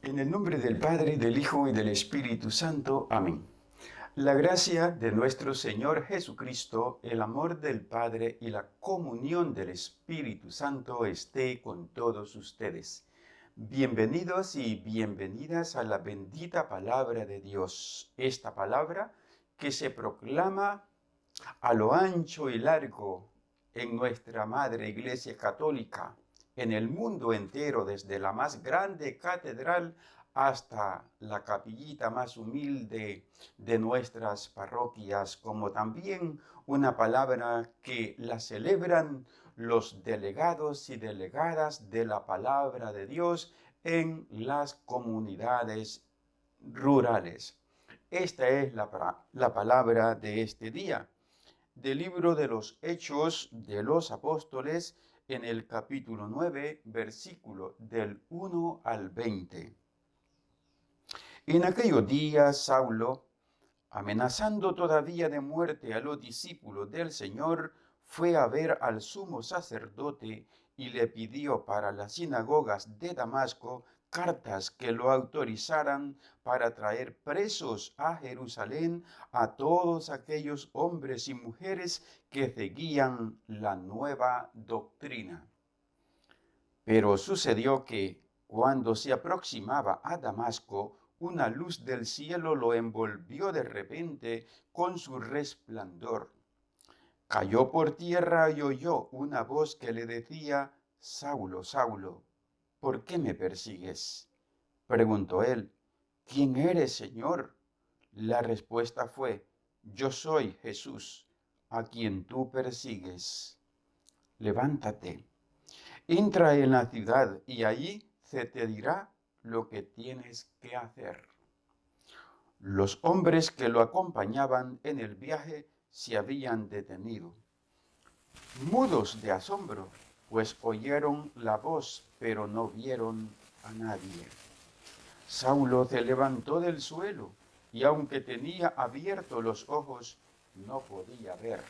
En el nombre del Padre, del Hijo y del Espíritu Santo. Amén. La gracia de nuestro Señor Jesucristo, el amor del Padre y la comunión del Espíritu Santo esté con todos ustedes. Bienvenidos y bienvenidas a la bendita palabra de Dios. Esta palabra que se proclama a lo ancho y largo en nuestra Madre Iglesia Católica, en el mundo entero, desde la más grande catedral hasta la capillita más humilde de nuestras parroquias, como también una palabra que la celebran los delegados y delegadas de la palabra de Dios en las comunidades rurales. Esta es la palabra de este día del libro de los Hechos de los Apóstoles en el capítulo 9, versículo del 1 al 20. En aquellos días, Saulo, amenazando todavía de muerte a los discípulos del Señor, fue a ver al sumo sacerdote y le pidió para las sinagogas de Damasco cartas que lo autorizaran para traer presos a Jerusalén a todos aquellos hombres y mujeres que seguían la nueva doctrina. Pero sucedió que, cuando se aproximaba a Damasco, una luz del cielo lo envolvió de repente con su resplandor. Cayó por tierra y oyó una voz que le decía: Saulo, Saulo, ¿por qué me persigues? Preguntó él: ¿Quién eres, Señor? La respuesta fue: Yo soy Jesús, a quien tú persigues. Levántate, entra en la ciudad y allí se te dirá lo que tienes que hacer. Los hombres que lo acompañaban en el viaje se habían detenido, mudos de asombro, pues oyeron la voz, pero no vieron a nadie. Saulo se levantó del suelo y aunque tenía abiertos los ojos, no podía ver.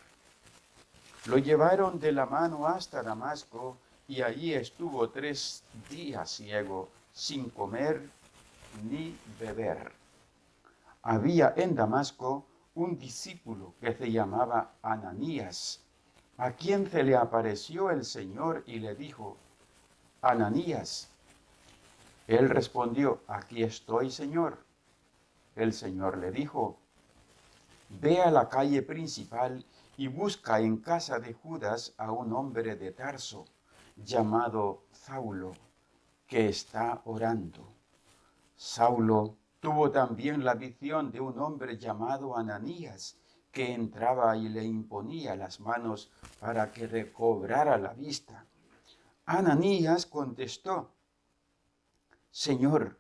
Lo llevaron de la mano hasta Damasco y allí estuvo 3 días ciego, sin comer ni beber. Había en Damasco un discípulo que se llamaba Ananías, a quien se le apareció el Señor y le dijo: Ananías. Él respondió: Aquí estoy, Señor. El Señor le dijo: Ve a la calle principal y busca en casa de Judas a un hombre de Tarso, llamado Saulo, que está orando. Saulo tuvo también la visión de un hombre llamado Ananías, que entraba y le imponía las manos para que recobrara la vista. Ananías contestó: Señor,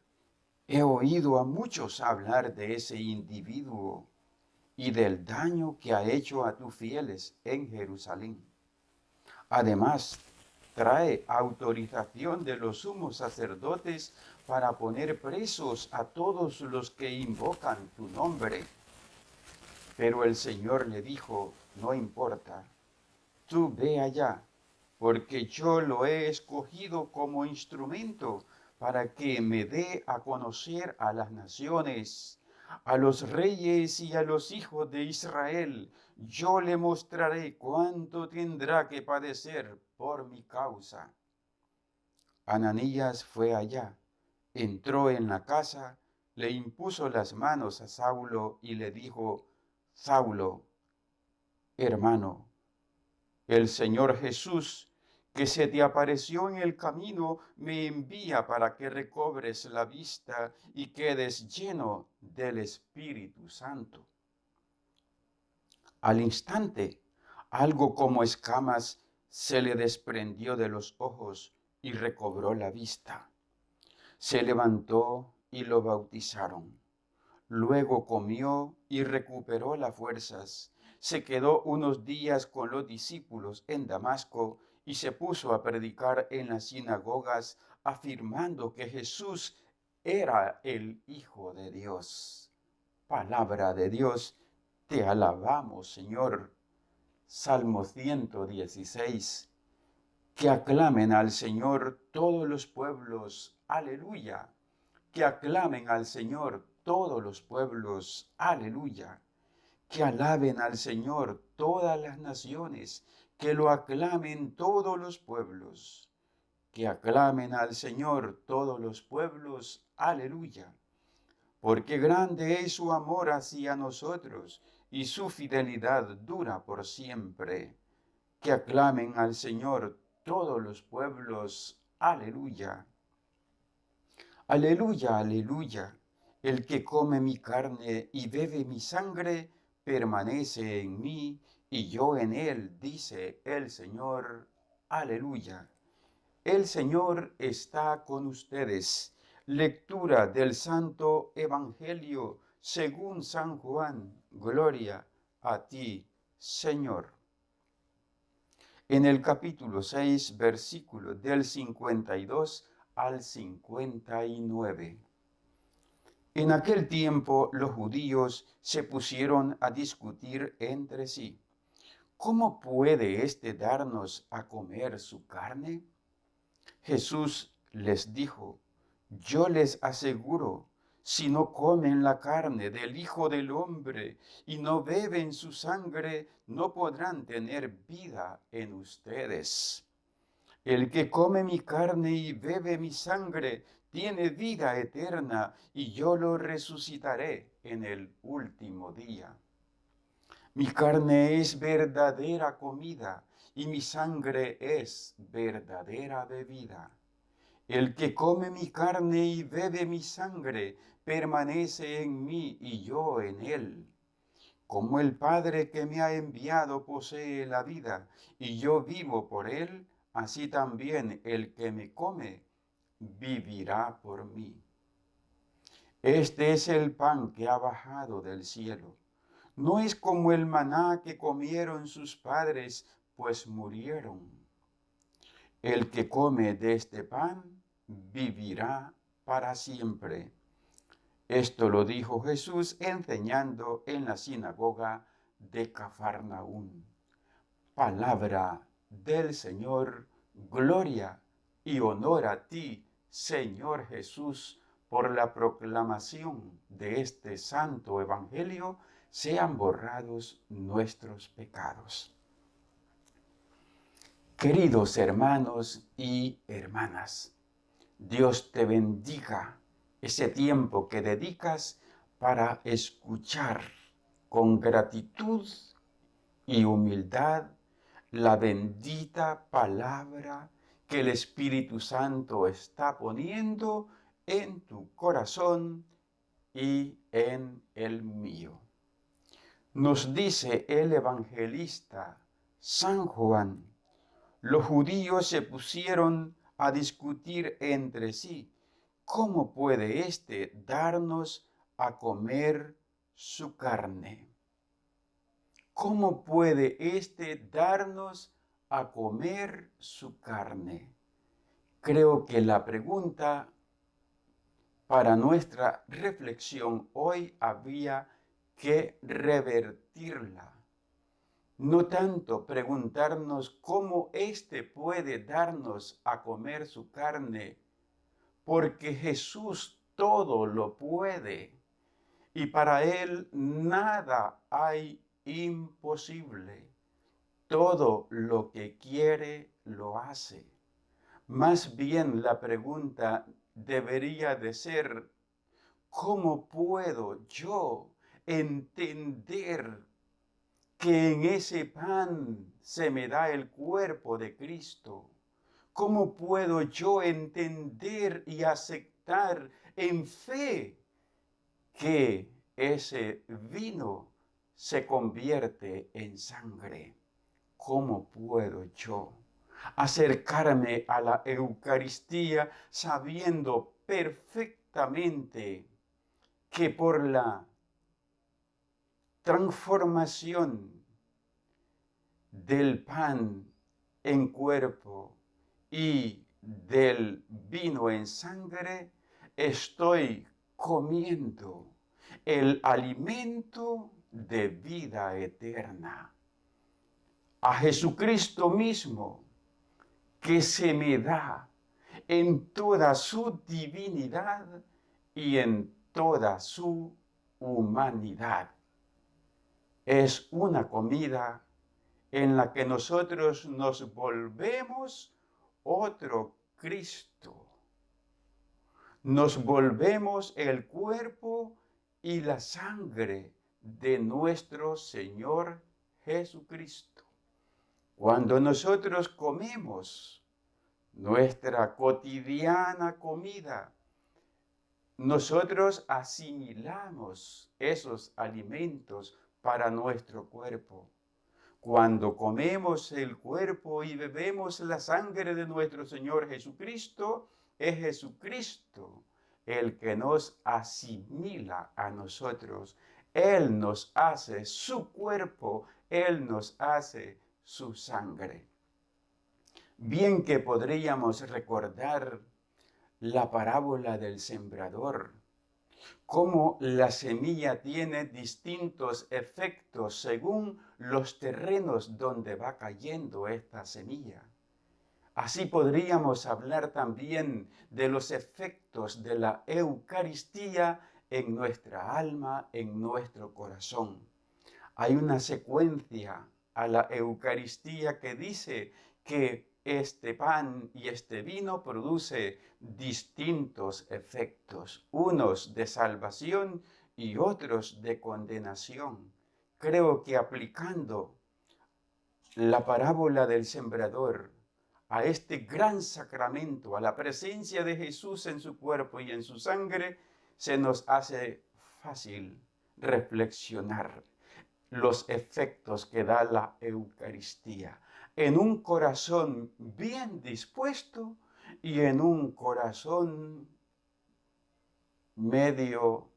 he oído a muchos hablar de ese individuo y del daño que ha hecho a tus fieles en Jerusalén. Además, trae autorización de los sumos sacerdotes para poner presos a todos los que invocan tu nombre. Pero el Señor le dijo: No importa, tú ve allá, porque yo lo he escogido como instrumento para que me dé a conocer a las naciones, a los reyes y a los hijos de Israel. Yo le mostraré cuánto tendrá que padecer por mi causa. Ananías fue allá, entró en la casa, le impuso las manos a Saulo y le dijo: Saulo, hermano, el Señor Jesús, que se te apareció en el camino, me envía para que recobres la vista y quedes lleno del Espíritu Santo. Al instante, algo como escamas se le desprendió de los ojos y recobró la vista. Se levantó y lo bautizaron. Luego comió y recuperó las fuerzas. Se quedó unos días con los discípulos en Damasco y se puso a predicar en las sinagogas, afirmando que Jesús era el Hijo de Dios. Palabra de Dios, te alabamos, Señor. Salmo 116. Que aclamen al Señor todos los pueblos. Aleluya. Que aclamen al Señor todos los pueblos. Aleluya. Que alaben al Señor todas las naciones. Que lo aclamen todos los pueblos. Que aclamen al Señor todos los pueblos. Aleluya. Porque grande es su amor hacia nosotros y su fidelidad dura por siempre. Que aclamen al Señor todos los pueblos. Aleluya. Aleluya, aleluya. El que come mi carne y bebe mi sangre permanece en mí y yo en él, dice el Señor. Aleluya. El Señor está con ustedes. Lectura del Santo Evangelio según San Juan. Gloria a ti, Señor. En el capítulo 6, versículo del 52 al 59. En aquel tiempo los judíos se pusieron a discutir entre sí. ¿Cómo puede éste darnos a comer su carne? Jesús les dijo, yo les aseguro, si no comen la carne del Hijo del Hombre y no beben su sangre, no podrán tener vida en ustedes. El que come mi carne y bebe mi sangre tiene vida eterna, y yo lo resucitaré en el último día. Mi carne es verdadera comida, y mi sangre es verdadera bebida. El que come mi carne y bebe mi sangre permanece en mí y yo en él. Como el Padre que me ha enviado posee la vida y yo vivo por él, así también el que me come vivirá por mí. Este es el pan que ha bajado del cielo. No es como el maná que comieron sus padres, pues murieron. El que come de este pan vivirá para siempre. Esto lo dijo Jesús enseñando en la sinagoga de Cafarnaún. Palabra del Señor, gloria y honor a ti, Señor Jesús, por la proclamación de este santo evangelio, sean borrados nuestros pecados. Queridos hermanos y hermanas, Dios te bendiga ese tiempo que dedicas para escuchar con gratitud y humildad la bendita palabra que el Espíritu Santo está poniendo en tu corazón y en el mío. Nos dice el evangelista San Juan, los judíos se pusieron a discutir entre sí, ¿cómo puede éste darnos a comer su carne? ¿Cómo puede éste darnos a comer su carne? Creo que la pregunta para nuestra reflexión hoy había que revertirla. No tanto preguntarnos cómo éste puede darnos a comer su carne, porque Jesús todo lo puede y para él nada hay imposible. Todo lo que quiere lo hace. Más bien la pregunta debería de ser, ¿cómo puedo yo entender que en ese pan se me da el cuerpo de Cristo? ¿Cómo puedo yo entender y aceptar en fe que ese vino se convierte en sangre? ¿Cómo puedo yo acercarme a la Eucaristía sabiendo perfectamente que por la transformación del pan en cuerpo y del vino en sangre, estoy comiendo el alimento de vida eterna? A Jesucristo mismo, que se me da en toda su divinidad y en toda su humanidad. Es una comida en la que nosotros nos volvemos otro Cristo. Nos volvemos el cuerpo y la sangre de nuestro Señor Jesucristo. Cuando nosotros comemos nuestra cotidiana comida, nosotros asimilamos esos alimentos para nuestro cuerpo. Cuando comemos el cuerpo y bebemos la sangre de nuestro Señor Jesucristo, es Jesucristo el que nos asimila a nosotros. Él nos hace su cuerpo, Él nos hace su sangre. Bien que podríamos recordar la parábola del sembrador, cómo la semilla tiene distintos efectos según los terrenos donde va cayendo esta semilla. Así podríamos hablar también de los efectos de la Eucaristía en nuestra alma, en nuestro corazón. Hay una secuencia a la Eucaristía que dice que este pan y este vino produce distintos efectos, unos de salvación y otros de condenación. Creo que aplicando la parábola del sembrador a este gran sacramento, a la presencia de Jesús en su cuerpo y en su sangre, se nos hace fácil reflexionar los efectos que da la Eucaristía en un corazón bien dispuesto y en un corazón medio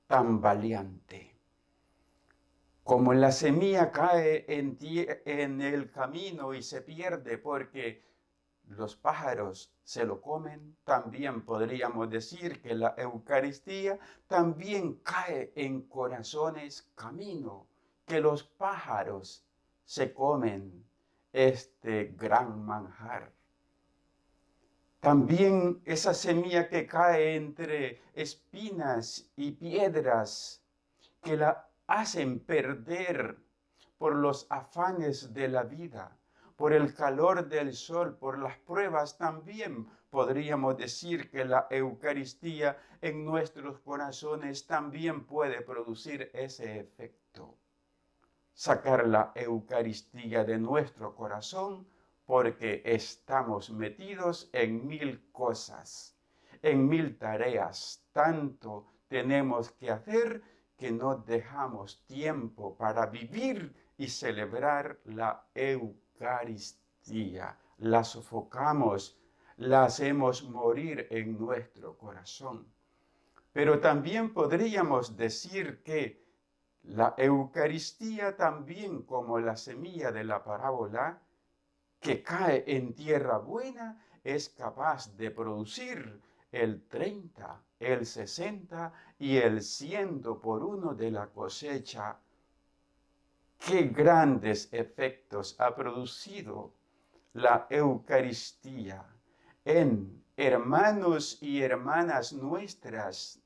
tambaleante. Como la semilla cae en el camino y se pierde porque los pájaros se lo comen, también podríamos decir que la Eucaristía también cae en corazones camino, que los pájaros se comen este gran manjar. También esa semilla que cae entre espinas y piedras, que la hacen perder por los afanes de la vida, por el calor del sol, por las pruebas, también podríamos decir que la Eucaristía en nuestros corazones también puede producir ese efecto. Sacar la Eucaristía de nuestro corazón porque estamos metidos en 1000 cosas, en 1000 tareas. Tanto tenemos que hacer que no dejamos tiempo para vivir y celebrar la Eucaristía. La sofocamos, la hacemos morir en nuestro corazón. Pero también podríamos decir que la Eucaristía, también como la semilla de la parábola, que cae en tierra buena, es capaz de producir el 30, el 60 y el 100 por uno de la cosecha. ¡Qué grandes efectos ha producido la Eucaristía en hermanos y hermanas nuestros,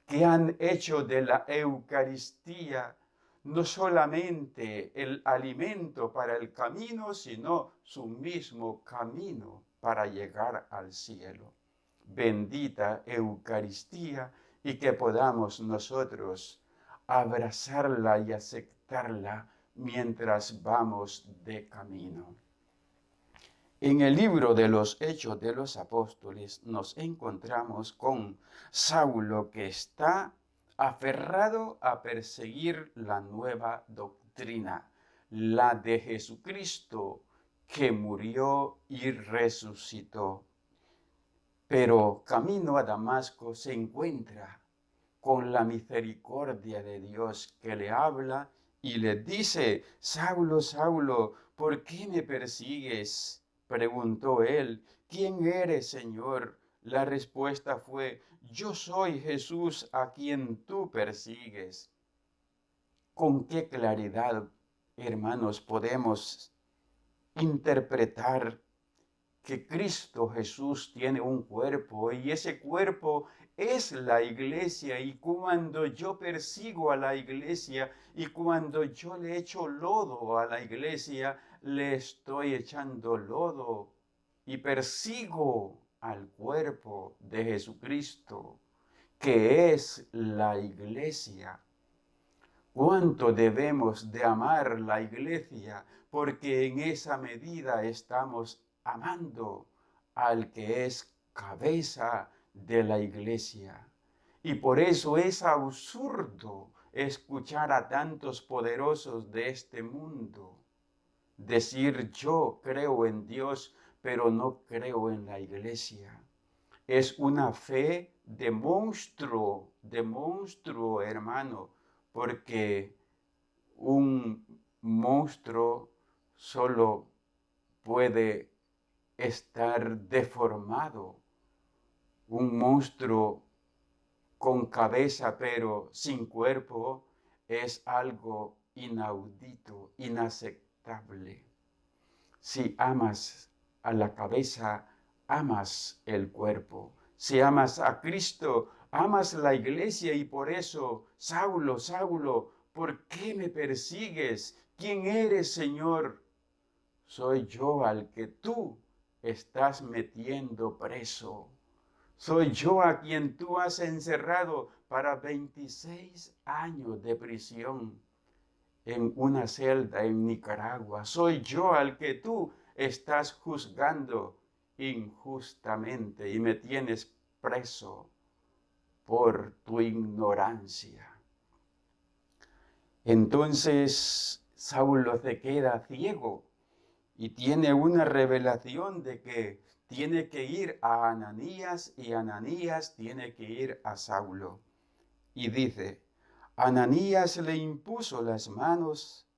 que han hecho de la Eucaristía no solamente el alimento para el camino, sino su mismo camino para llegar al cielo. Bendita Eucaristía, y que podamos nosotros abrazarla y aceptarla mientras vamos de camino. En el libro de los Hechos de los Apóstoles nos encontramos con Saulo, que está aferrado a perseguir la nueva doctrina, la de Jesucristo, que murió y resucitó. Pero camino a Damasco se encuentra con la misericordia de Dios, que le habla y le dice: Saulo, Saulo, ¿por qué me persigues? Preguntó él. ¿Quién eres, Señor? La respuesta fue: yo soy Jesús a quien tú persigues. ¿Con qué claridad, hermanos, podemos interpretar que Cristo Jesús tiene un cuerpo y ese cuerpo es la iglesia, y cuando yo persigo a la iglesia y cuando yo le echo lodo a la iglesia, le estoy echando lodo y persigo al cuerpo de Jesucristo, que es la iglesia. ¿Cuánto debemos de amar la iglesia? Porque en esa medida estamos amando al que es cabeza de la iglesia. Y por eso es absurdo escuchar a tantos poderosos de este mundo decir: yo creo en Dios, pero no creo en la iglesia. Es una fe de monstruo, hermano, porque un monstruo solo puede estar deformado. Un monstruo con cabeza pero sin cuerpo es algo inaudito, inaceptable. Si amas a la cabeza, amas el cuerpo. Si amas a Cristo, amas la iglesia, y por eso, Saulo, Saulo, ¿por qué me persigues? ¿Quién eres, Señor? Soy yo al que tú estás metiendo preso. Soy yo a quien tú has encerrado para 26 años de prisión en una celda en Nicaragua. Soy yo al que tú estás juzgando injustamente y me tienes preso por tu ignorancia. Entonces Saulo se queda ciego y tiene una revelación de que tiene que ir a Ananías y Ananías tiene que ir a Saulo. Y dice: Ananías le impuso las manos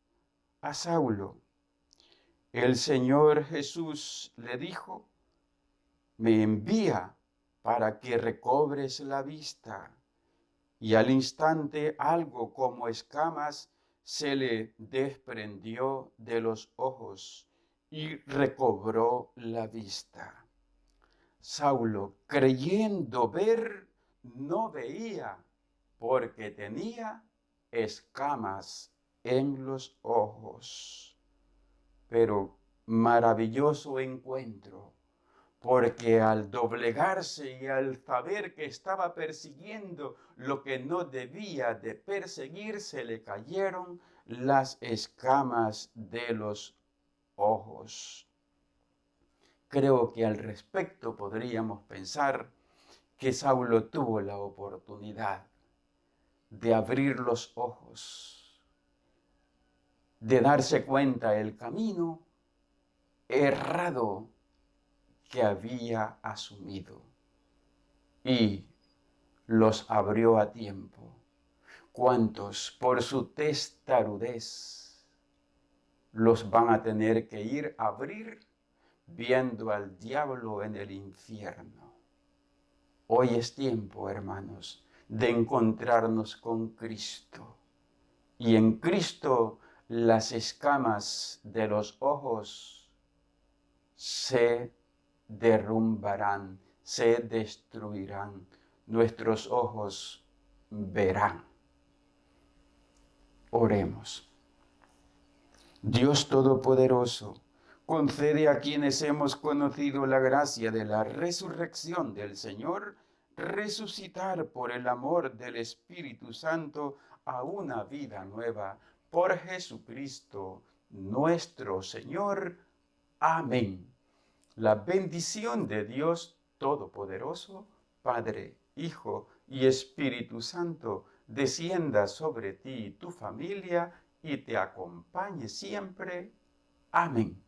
a Saulo. El Señor Jesús le dijo: me envía para que recobres la vista. Y al instante algo como escamas se le desprendió de los ojos y recobró la vista. Saulo, creyendo ver, no veía, porque tenía escamas en los ojos. Pero maravilloso encuentro, porque al doblegarse y al saber que estaba persiguiendo lo que no debía de perseguir, se le cayeron las escamas de los ojos. Creo que al respecto podríamos pensar que Saulo tuvo la oportunidad de abrir los ojos, de darse cuenta del camino errado que había asumido, y los abrió a tiempo. ¿Cuántos por su testarudez los van a tener que ir a abrir viendo al diablo en el infierno? Hoy es tiempo, hermanos, de encontrarnos con Cristo. Y en Cristo las escamas de los ojos se derrumbarán, se destruirán. Nuestros ojos verán. Oremos. Dios Todopoderoso, concede a quienes hemos conocido la gracia de la resurrección del Señor, resucitar por el amor del Espíritu Santo a una vida nueva. Por Jesucristo nuestro Señor. Amén. La bendición de Dios Todopoderoso, Padre, Hijo y Espíritu Santo, descienda sobre ti y tu familia y te acompañe siempre. Amén.